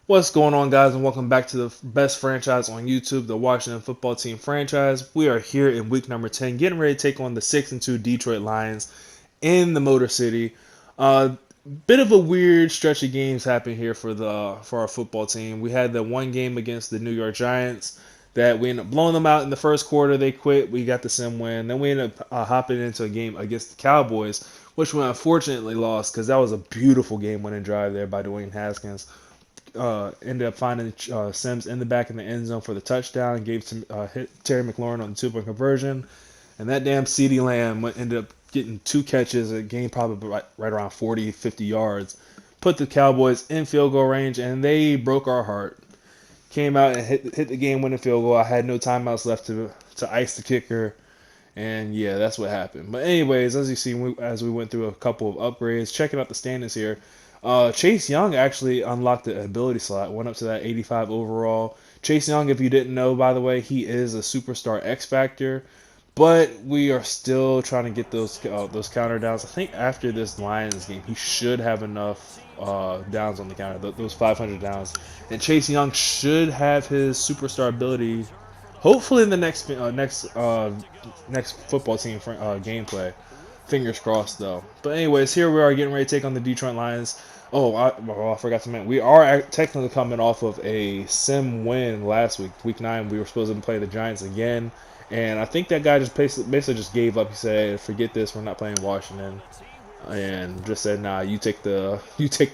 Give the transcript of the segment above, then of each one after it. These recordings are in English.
What's going on, guys, and welcome back to the best franchise on YouTube, the Washington Football Team franchise. We are here in week number 10, getting ready to take on the 6-2 Detroit Lions in the Motor City. Uh, Bit of a weird stretch of games happened here for our football team. We had the one game against the New York Giants that we ended up blowing them out in the first quarter. They quit. We got the sim win. Then we ended up hopping into a game against the Cowboys, which we unfortunately lost because that was a beautiful game-winning drive there by Dwayne Haskins. Ended up finding Sims in the back in the end zone for the touchdown. Gave some hit Terry McLaurin on the 2-point conversion, and that damn CeeDee Lamb ended up getting two catches, a game probably right around 40, 50 yards. Put the Cowboys in field goal range, and they broke our heart. Came out and hit the game winning field goal. I had no timeouts left to ice the kicker. And yeah, that's what happened. But anyways, as you see, as we went through a couple of upgrades, checking out the standings here, Chase Young actually unlocked the ability slot, went up to that 85 overall. Chase Young, if you didn't know, by the way, he is a superstar X Factor. But we are still trying to get those counter downs. I think after this Lions game, he should have enough downs on the counter, those 500 downs. And Chase Young should have his superstar ability, hopefully in the next football team gameplay. Fingers crossed, though. But anyways, here we are getting ready to take on the Detroit Lions. I forgot to mention, we are technically coming off of a sim win last week. Week 9, we were supposed to play the Giants again. And I think that guy just basically just gave up. He said, "Forget this. We're not playing Washington," and just said, "Nah, you take the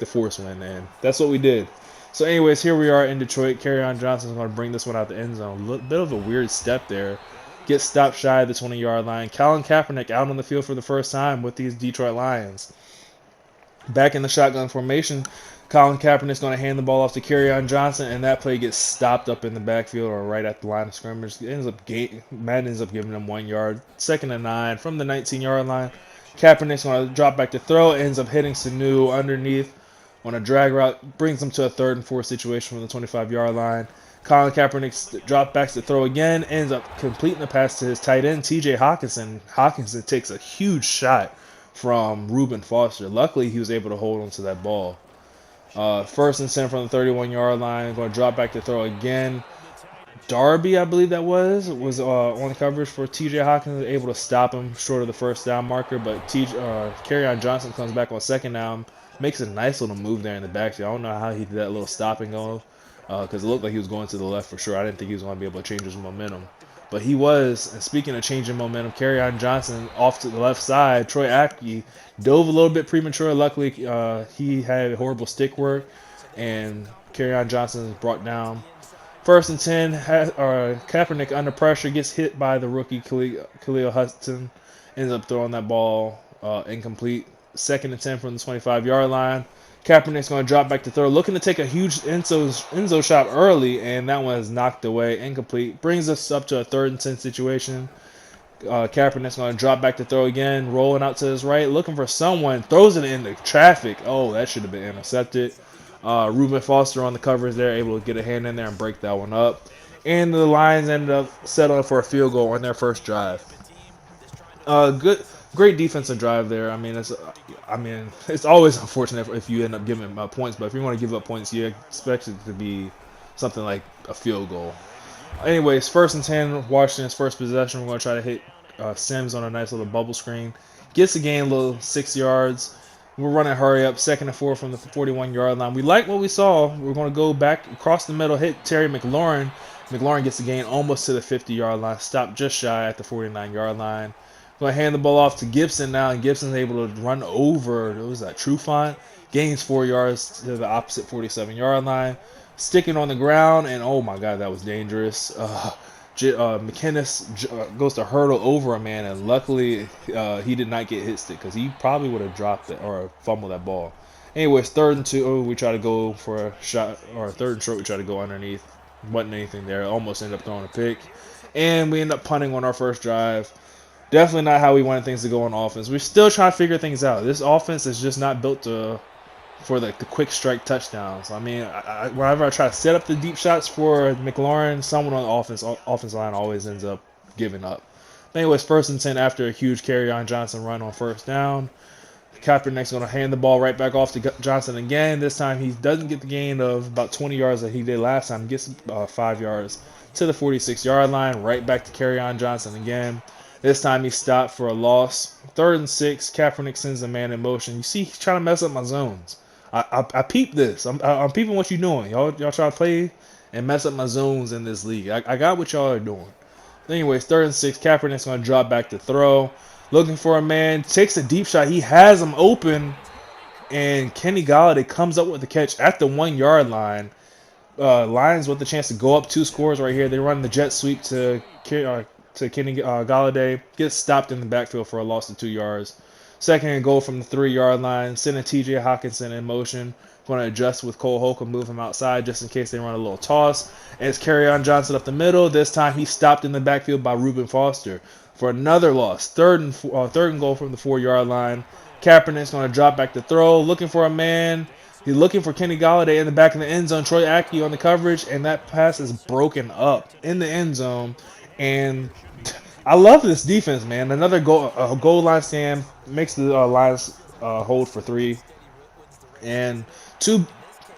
force win." And that's what we did. So, anyways, here we are in Detroit. Kerryon Johnson is going to bring this one out the end zone. A bit of a weird step there. Gets stopped shy of the 20-yard line. Colin Kaepernick out on the field for the first time with these Detroit Lions. Back in the shotgun formation, Colin Kaepernick's going to hand the ball off to Kerryon Johnson, and that play gets stopped up in the backfield or right at the line of scrimmage. Madden ends up giving him 1 yard. 2nd and 9 from the 19-yard line. Kaepernick's going to drop back to throw, ends up hitting Sanu underneath on a drag route, brings him to a 3rd and 4 situation from the 25-yard line. Colin Kaepernick drop backs to throw again, ends up completing the pass to his tight end, T.J. Hawkinson. Hawkinson takes a huge shot from Reuben Foster. Luckily, he was able to hold on to that ball. 1st and 10 from the 31-yard line. Going to drop back to throw again. Darby, I believe that was on the coverage for T.J. Hawkins, able to stop him short of the first down marker. But Kerryon Johnson comes back on 2nd down, makes a nice little move there in the backfield. I don't know how he did that little stopping go, because it looked like he was going to the left for sure. I didn't think he was going to be able to change his momentum. But he was. And speaking of changing momentum, Kerryon Johnson off to the left side. Troy Apke dove a little bit premature. Luckily, he had horrible stick work, and Kerryon Johnson is brought down. 1st and 10, Kaepernick under pressure gets hit by the rookie Khalil Hudson, ends up throwing that ball incomplete. 2nd and 10 from the 25-yard line. Kaepernick's going to drop back to throw, looking to take a huge Enzo shot early, and that one is knocked away, incomplete. Brings us up to a 3rd and 10 situation. Kaepernick's going to drop back to throw again, rolling out to his right, looking for someone, throws it into traffic. Oh, that should have been intercepted. Reuben Foster on the covers there, able to get a hand in there and break that one up. And the Lions ended up settling for a field goal on their first drive. Great defensive drive there. It's always unfortunate if you end up giving points, but if you want to give up points, you expect it to be something like a field goal. Anyways, 1st and 10, Washington's first possession. We're going to try to hit Sims on a nice little bubble screen. Gets the gain a little 6 yards. We're running hurry up, 2nd and 4 from the 41-yard line. We like what we saw. We're going to go back across the middle, hit Terry McLaurin. McLaurin gets the gain almost to the 50-yard line, stopped just shy at the 49-yard line. Going to hand the ball off to Gibson now, and Gibson's able to run over, what was that, Trufant? Gains 4 yards to the opposite 47-yard line. Sticking on the ground, and oh my God, that was dangerous. McKinnis goes to hurdle over a man, and luckily he did not get hit stick, because he probably would have dropped it or fumbled that ball. Anyways, 3rd and 2, we try to go for a shot, or 3rd and short, we try to go underneath. Wasn't anything there. Almost ended up throwing a pick. And we end up punting on our first drive. Definitely not how we wanted things to go on offense. We're still trying to figure things out. This offense is just not built for the quick strike touchdowns. Whenever I try to set up the deep shots for McLaurin, someone on the offense line always ends up giving up. But anyways, 1st and 10 after a huge Kerryon Johnson run on 1st down. Kaepernick's going to hand the ball right back off to Johnson again. This time he doesn't get the gain of about 20 yards that he did last time. He gets 5 yards to the 46-yard line. Right back to Kerryon Johnson again. This time he stopped for a loss. 3rd and 6. Kaepernick sends a man in motion. You see, he's trying to mess up my zones. I peep this. I'm peeping what you're doing. Y'all try to play and mess up my zones in this league. I got what y'all are doing. Anyways, 3rd and 6. Kaepernick's going to drop back to throw. Looking for a man. Takes a deep shot. He has him open. And Kenny Golladay comes up with the catch at the 1-yard line. Lions with the chance to go up 2 scores right here. They run the jet sweep to Kenny Golladay. Gets stopped in the backfield for a loss of 2 yards. 2nd and goal from the 3-yard line. Sending T.J. Hockenson in motion. Going to adjust with Cole Holcomb, move him outside just in case they run a little toss. And it's Kerryon Johnson up the middle. This time he's stopped in the backfield by Reuben Foster for another loss. 3rd and goal from the 4-yard line. Kaepernick's going to drop back to throw. Looking for a man. He's looking for Kenny Golladay in the back of the end zone. Troy Apke on the coverage. And that pass is broken up in the end zone. And I love this defense, man. Another goal line stand. Makes the Lions hold for 3. And 2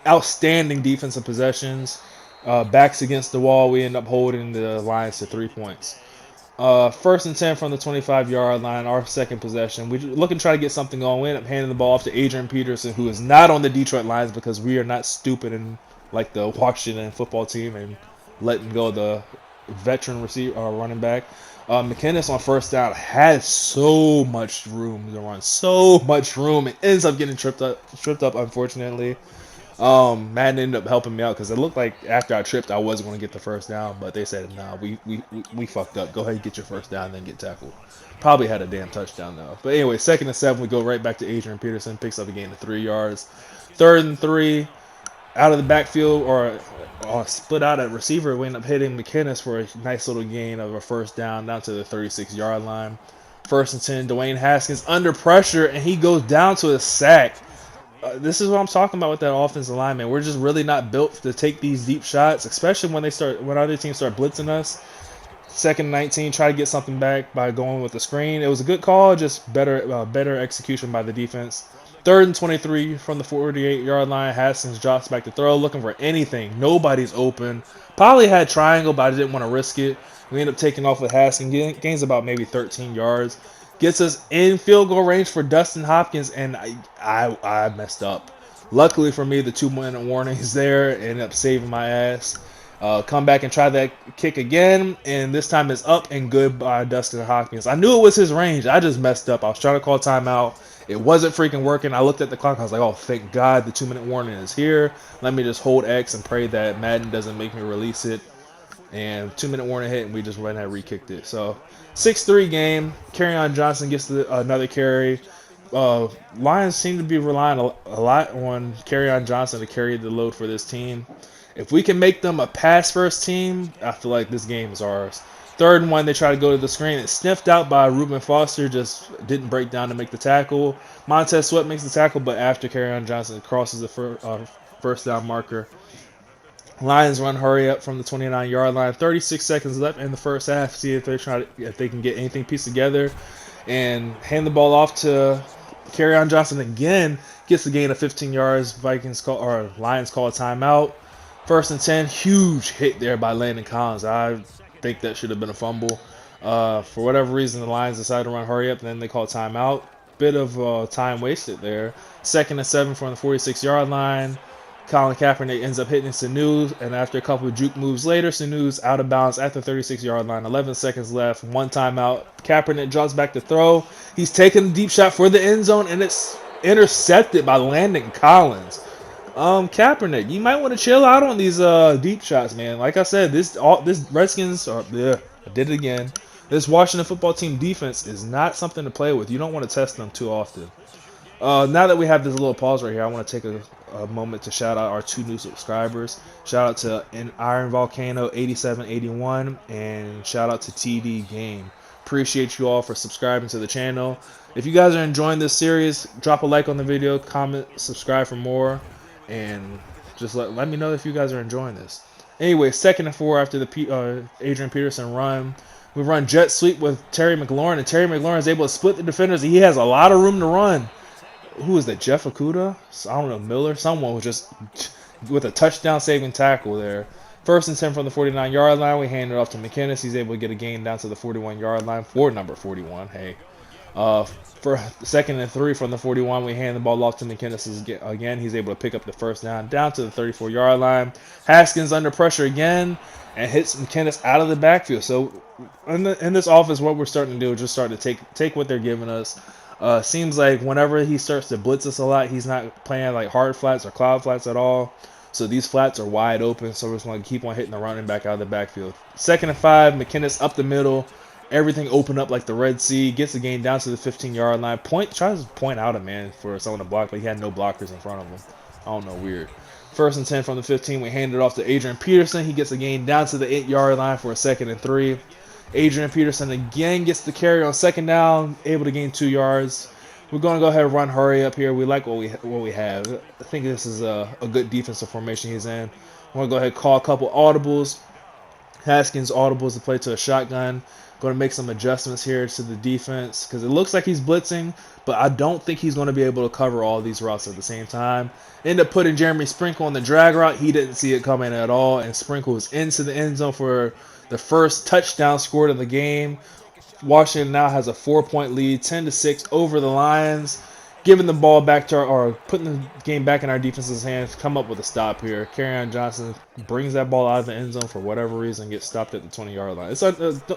outstanding defensive possessions. Backs against the wall. We end up holding the Lions to 3 points. 1st and 10 from the 25-yard line, our 2nd possession. We're looking to try to get something going. We end up handing the ball off to Adrian Peterson, who is not on the Detroit Lions because we are not stupid and like the Washington football team and letting go of the veteran receiver running back. McKinnis on 1st down has so much room to run, so much room, and ends up getting tripped up unfortunately. Madden ended up helping me out because it looked like after I tripped I was going to get the 1st down, but they said, nah, we fucked up. Go ahead and get your 1st down and then get tackled. Probably had a damn touchdown though. But anyway, 2nd and 7, we go right back to Adrian Peterson, picks up a gain of 3 yards. 3rd and 3, out of the backfield or split out at receiver, we end up hitting McKinnis for a nice little gain of a 1st down to the 36-yard line. 1st and 10, Dwayne Haskins under pressure, and he goes down to a sack. This is what I'm talking about with that offensive line, man. We're just really not built to take these deep shots, especially when other teams start blitzing us. 2nd and 19, try to get something back by going with the screen. It was a good call, just better execution by the defense. 3rd and 23 from the 48-yard line. Haskins drops back to throw, looking for anything. Nobody's open. Probably had triangle, but I didn't want to risk it. We end up taking off with Haskins. Gains about maybe 13 yards. Gets us in field goal range for Dustin Hopkins, and I messed up. Luckily for me, the 2-minute warning is there. Ended up saving my ass. Come back and try that kick again, and this time it's up and good by Dustin Hopkins. I knew it was his range. I just messed up. I was trying to call timeout. It wasn't freaking working. I looked at the clock. I was like, oh, thank God the 2-minute warning is here. Let me just hold X and pray that Madden doesn't make me release it. And 2-minute warning hit, and we just went ahead and re-kicked it. So 6-3 game. Kerryon Johnson gets another carry. Lions seem to be relying a lot on Kerryon Johnson to carry the load for this team. If we can make them a pass-first team, I feel like this game is ours. 3rd and 1, they try to go to the screen. It's sniffed out by Reuben Foster, just didn't break down to make the tackle. Montez Sweat makes the tackle, but after Kerryon Johnson crosses the 1st down marker. Lions run hurry up from the 29-yard line. 36 seconds left in the 1st half. See if they can get anything pieced together, and hand the ball off to Kerryon Johnson again. Gets the gain of 15 yards. Lions call a timeout. 1st and 10. Huge hit there by Landon Collins. I think that should have been a fumble. For whatever reason, the Lions decided to run hurry up, and then they call timeout. Bit of time wasted there. 2nd and 7 from the 46-yard line. Colin Kaepernick ends up hitting Sanu, and after a couple of juke moves later, Sanu's out of bounds at the 36-yard line. 11 seconds left, 1 timeout. Kaepernick drops back to throw. He's taking a deep shot for the end zone, and it's intercepted by Landon Collins. Kaepernick, you might want to chill out on these deep shots, man. Like I said, this Redskins, I did it again. This Washington football team defense is not something to play with. You don't want to test them too often. Now that we have this little pause right here, I want to take a moment to shout out our 2 new subscribers. Shout out to Iron Volcano 8781 and shout out to TD Game. Appreciate you all for subscribing to the channel. If you guys are enjoying this series, drop a like on the video, comment, subscribe for more, and just let me know if you guys are enjoying this. Anyway, 2nd and 4 after the Adrian Peterson run. We run jet sweep with Terry McLaurin, and Terry McLaurin is able to split the defenders. He has a lot of room to run. who was that? Jeff Okuda? I don't know, Miller. Someone was just with a touchdown saving tackle there. First and 10 from the 49-yard line. We hand it off to McInnes. He's able to get a gain down to the 41-yard line for number 41. Hey. For second and 3 from the 41, we hand the ball off to McInnes again. He's able to pick up the first down to the 34-yard line. Haskins under pressure again and hits McInnes out of the backfield. So in this offense, what we're starting to do is just start to take what they're giving us. Seems like whenever he starts to blitz us a lot, he's not playing like hard flats or cloud flats at all. So these flats are wide open, so we're just going to keep on hitting the running back out of the backfield. Second and 5, McInnes up the middle. Everything opened up like the Red Sea. Gets the game down to the 15-yard line. Tries to point out a man for someone to block, but he had no blockers in front of him. I don't know, weird. First and 10 from the 15. We hand it off to Adrian Peterson. He gets the game down to the 8-yard line for a second and 3. Adrian Peterson again gets the carry on second down, able to gain 2 yards. We're going to go ahead and run hurry up here. We like what we have. I think this is a good defensive formation he's in. We're going to go ahead and call a couple audibles. Haskins audibles to play to a shotgun. Going to make some adjustments here to the defense because it looks like he's blitzing, but I don't think he's going to be able to cover all these routes at the same time. End up putting Jeremy Sprinkle on the drag route. He didn't see it coming at all, and Sprinkle was into the end zone for the first touchdown scored of the game. Washington now has a 4-point lead, 10-6 over the Lions. Giving the ball back to or putting the game back in our defense's hands. Come up with a stop here. Kerryon Johnson brings that ball out of the end zone for whatever reason. Gets stopped at the 20-yard line.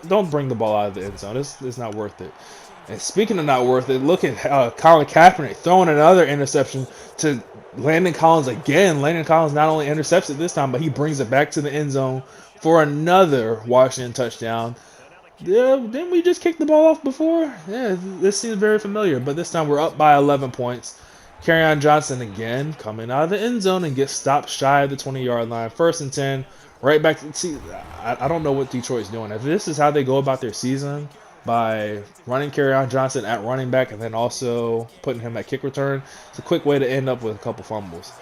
Don't bring the ball out of the end zone. It's not worth it. And speaking of not worth it, look at Colin Kaepernick throwing another interception to Landon Collins again. Landon Collins not only intercepts it this time, but he brings it back to the end zone for another Washington touchdown. Yeah, didn't we just kick the ball off before? Yeah, this seems very familiar, but this time we're up by 11 points. Kerryon Johnson again coming out of the end zone and gets stopped shy of the 20-yard line. First and 10, right back. See, I don't know what Detroit's doing. If this is how they go about their season, by running Kerryon Johnson at running back and then also putting him at kick return, it's a quick way to end up with a couple fumbles.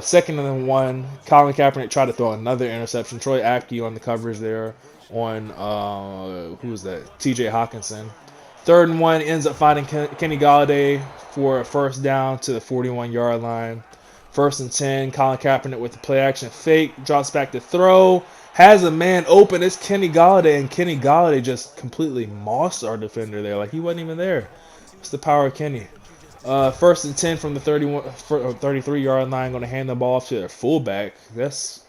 Second and 1, Colin Kaepernick tried to throw another interception. Troy Apke on the coverage there on who was that? TJ Hawkinson. Third and 1, ends up finding Kenny Golladay for a first down to the 41-yard line. First and 10, Colin Kaepernick with the play action fake, drops back to throw, has a man open. It's Kenny Golladay, and Kenny Golladay just completely mossed our defender there, like he wasn't even there. It's the power of Kenny. First and 10 from the 33-yard line, going to hand the ball off to their fullback. That's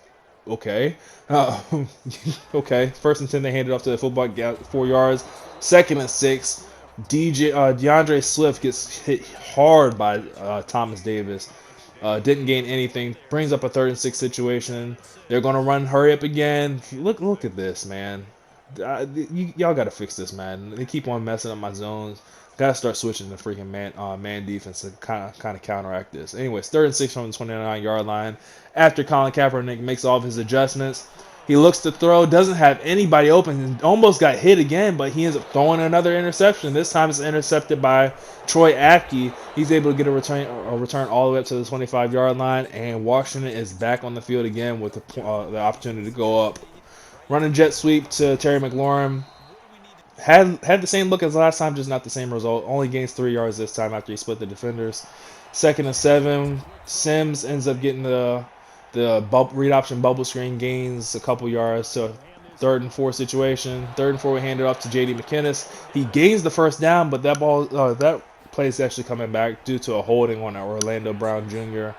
okay. Okay. First and 10, they hand it off to the fullback, got 4 yards. Second and 6, DeAndre Swift gets hit hard by Thomas Davis. Didn't gain anything. Brings up a 3rd and 6 situation. They're going to run hurry up again. Look at this, man. Y'all got to fix this, man. They keep on messing up my zones. Got to start switching the freaking man defense to kind of counteract this. Anyways, 3rd and 6 from the 29-yard line. After Colin Kaepernick makes all of his adjustments, he looks to throw, doesn't have anybody open, and almost got hit again, but he ends up throwing another interception. This time it's intercepted by Troy Apke. He's able to get a return all the way up to the 25-yard line, and Washington is back on the field again with the opportunity to go up. Running jet sweep to Terry McLaurin. Had the same look as last time, just not the same result. Only gains 3 yards this time after he split the defenders. 2nd and 7, Sims ends up getting the read option bubble screen, gains a couple yards to 3rd and 4 situation. 3rd and 4, we hand it off to J.D. McInnes. He gains the first down, but that play is actually coming back due to a holding on Orlando Brown Jr.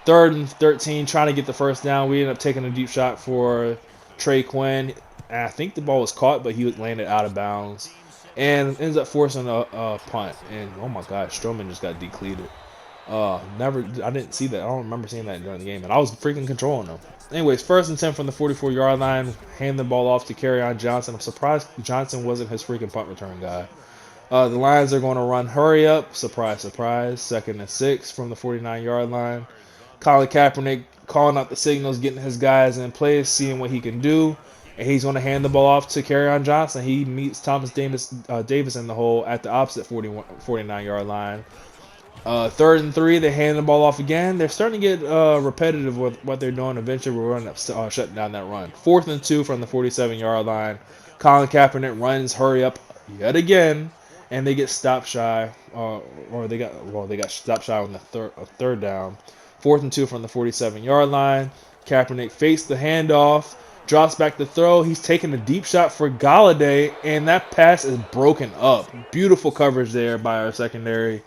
3rd and 13, trying to get the first down. We end up taking a deep shot for Trey Quinn. And I think the ball was caught, but he landed out of bounds. And ends up forcing a punt. And, oh my gosh, Stroman just got decleated. I didn't see that. I don't remember seeing that during the game. And I was freaking controlling them. Anyways, 1st and 10 from the 44-yard line. Hand the ball off to Kerryon Johnson. I'm surprised Johnson wasn't his freaking punt return guy. The Lions are going to run hurry up. Surprise, surprise. 2nd and 6 from the 49-yard line. Colin Kaepernick calling out the signals, getting his guys in place, seeing what he can do. And he's going to hand the ball off to Kerryon Johnson. He meets Thomas Davis in the hole at the opposite 49-yard line. 3rd and 3, they hand the ball off again. They're starting to get repetitive with what they're doing. Eventually, we're running up, shutting down that run. 4th and 2 from the 47-yard line. Colin Kaepernick runs hurry up yet again and they get stopped shy, or they got stopped shy on the third down. 4th and 2 from the 47-yard line. Kaepernick fakes the handoff, drops back the throw. He's taking a deep shot for Galladay, and that pass is broken up. Beautiful coverage there by our secondary.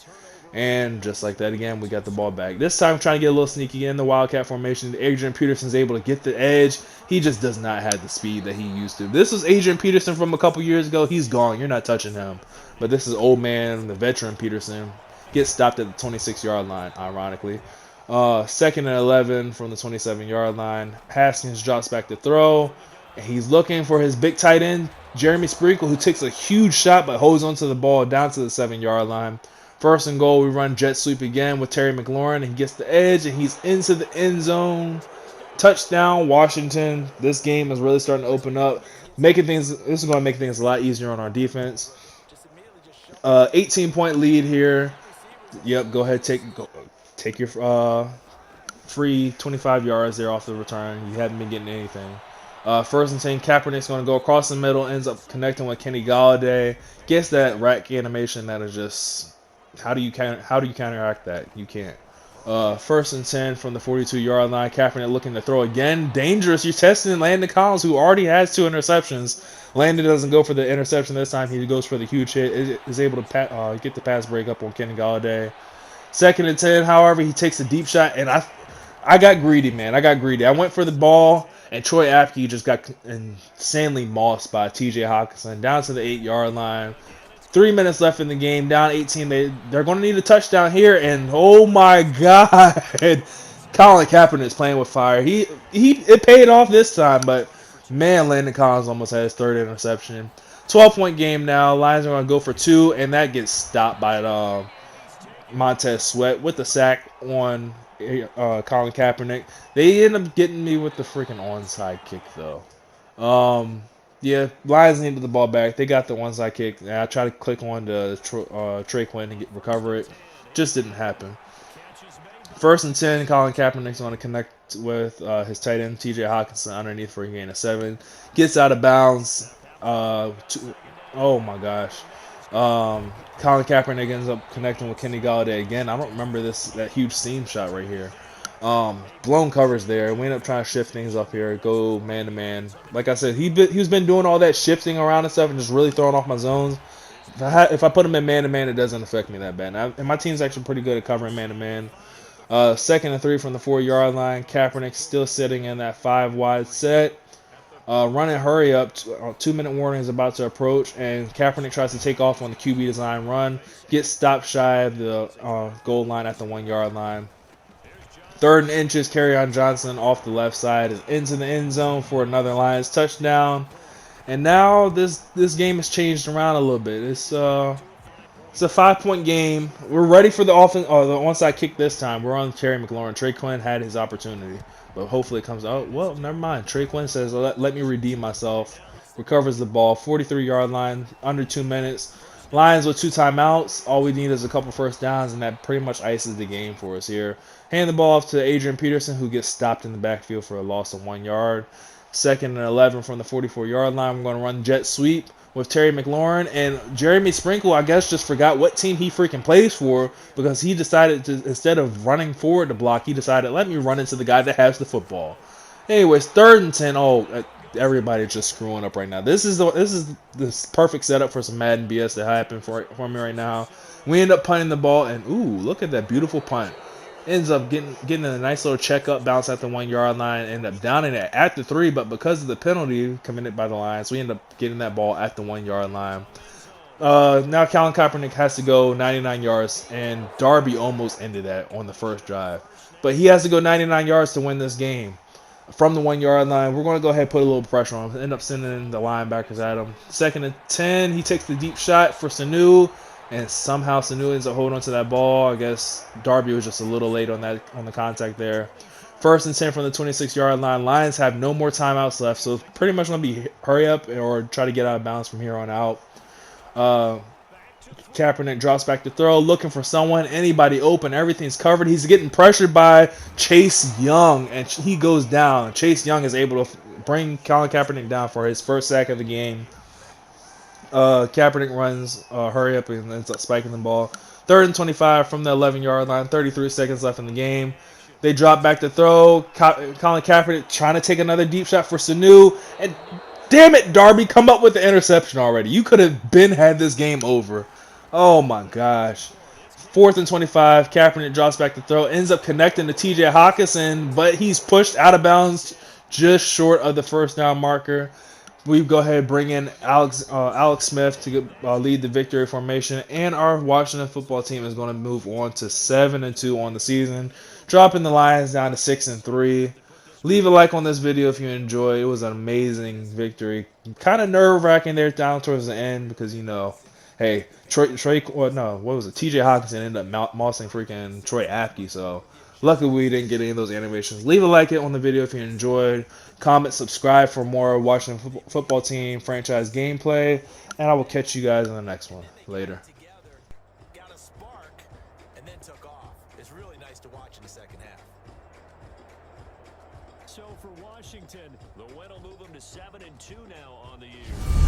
And just like that again, we got the ball back. This time trying to get a little sneaky in the Wildcat formation. Adrian Peterson's able to get the edge. He just does not have the speed that he used to. This was Adrian Peterson from a couple years ago. He's gone. You're not touching him. But this is old man, the veteran Peterson. Gets stopped at the 26-yard line, ironically. 2nd and 11 from the 27-yard line. Haskins drops back to throw. And he's looking for his big tight end, Jeremy Sprinkle, who takes a huge shot but holds onto the ball down to the 7-yard line. 1st and goal, we run jet sweep again with Terry McLaurin, and he gets the edge, and he's into the end zone. Touchdown, Washington. This game is really starting to open up, this is going to make things a lot easier on our defense. 18-point lead here. Yep, go ahead, take your free 25 yards there off the return. You haven't been getting anything. 1st and 10, Kaepernick's going to go across the middle, ends up connecting with Kenny Galladay. Gets that rack animation that is just... How do you counteract that? You can't. 1st and 10 from the 42-yard line. Kaepernick looking to throw again. Dangerous. You're testing Landon Collins, who already has 2 interceptions. Landon doesn't go for the interception this time. He goes for the huge hit. Is able to get the pass break up on Kenny Galladay. 2nd and 10, however, he takes a deep shot, and I got greedy, man. I got greedy. I went for the ball, and Troy Apke just got insanely mossed by T.J. Hawkinson down to the 8-yard line. 3 minutes left in the game, down 18. They're going to need a touchdown here, and oh my God, Colin Kaepernick is playing with fire. It paid off this time, but man, Landon Collins almost had his 3rd interception. 12-point game now. Lions are going to go for 2, and that gets stopped by Montez Sweat with the sack on Colin Kaepernick. They end up getting me with the freaking onside kick though. Yeah, Lions needed the ball back. They got the onside kick. I tried to click on the Trey Quinn to recover it. Just didn't happen. 1st and 10, Colin Kaepernick's going to connect with his tight end, T.J. Hawkinson, underneath for a gain of 7. Gets out of bounds. Oh my gosh. Colin Kaepernick ends up connecting with Kenny Galladay again. I don't remember that huge seam shot right here. Blown covers there. We end up trying to shift things up here. Go man to man. Like I said, he's been doing all that shifting around and stuff and just really throwing off my zones. If I put him in man to man, it doesn't affect me that bad. And my team's actually pretty good at covering man to man. 2nd and 3 from the 4-yard line. Kaepernick still sitting in that 5-wide set. Running hurry up. 2-minute warning is about to approach, and Kaepernick tries to take off on the QB design run. Gets stopped shy of the goal line at the 1-yard line. 3rd and inches, Kerryon Johnson off the left side is into the end zone for another Lions touchdown. And now this game has changed around a little bit. It's a 5-point game. We're ready for the onside kick this time. We're on Terry McLaurin. Trey Quinn had his opportunity, but hopefully it comes out. Well, never mind. Trey Quinn says, let me redeem myself. Recovers the ball. 43-yard line, under 2 minutes. Lions with 2 timeouts. All we need is a couple first downs, and that pretty much ices the game for us here. Hand the ball off to Adrian Peterson, who gets stopped in the backfield for a loss of 1 yard. 2nd and 11 from the 44-yard line. We're going to run jet sweep with Terry McLaurin. And Jeremy Sprinkle, I guess, just forgot what team he freaking plays for, because he decided to, instead of running forward to block, he decided, let me run into the guy that has the football. Anyways, 3rd and 10. Oh, everybody's just screwing up right now. This is the perfect setup for some Madden BS to happen for me right now. We end up punting the ball, and ooh, look at that beautiful punt. Ends up getting a nice little check-up bounce at the 1-yard line. End up downing it at the 3, but because of the penalty committed by the Lions, we end up getting that ball at the 1-yard line. Now Colin Kaepernick has to go 99 yards, and Darby almost ended that on the first drive. But he has to go 99 yards to win this game. From the 1-yard line, we're going to go ahead and put a little pressure on him. End up sending the linebackers at him. 2nd and 10, he takes the deep shot for Sanu. And somehow Sanu ends up holding on to that ball. I guess Darby was just a little late on the contact there. 1st and 10 from the 26-yard line. Lions have no more timeouts left, so it's pretty much going to be hurry up or try to get out of bounds from here on out. Kaepernick drops back to throw, looking for someone, anybody open. Everything's covered. He's getting pressured by Chase Young, and he goes down. Chase Young is able to bring Colin Kaepernick down for his first sack of the game. Kaepernick runs, hurry up, and ends up spiking the ball. 3rd and 25 from the 11-yard line. 33 seconds left in the game. They drop back to throw. Colin Kaepernick trying to take another deep shot for Sanu. And damn it, Darby, come up with the interception already. You could have had this game over. Oh my gosh. 4th and 25. Kaepernick drops back to throw. Ends up connecting to TJ Hawkinson, but he's pushed out of bounds just short of the first down marker. We go ahead and bring in Alex Smith to lead the victory formation, and our Washington football team is going to move on to 7-2 on the season, dropping the Lions down to 6-3. Leave a like on this video if you enjoy. It was an amazing victory. Kind of nerve-wracking there down towards the end because, you know, hey, what was it? TJ Hawkinson ended up mossing freaking Troy Apke, so luckily we didn't get any of those animations. Leave a like on the video if you enjoyed. Comment, subscribe for more Washington football team franchise gameplay, and I will catch you guys in the next one. Later. Got a spark and then took off. It's really nice to watch in the second half. So for Washington, the win will move them to 7-2 now on the year.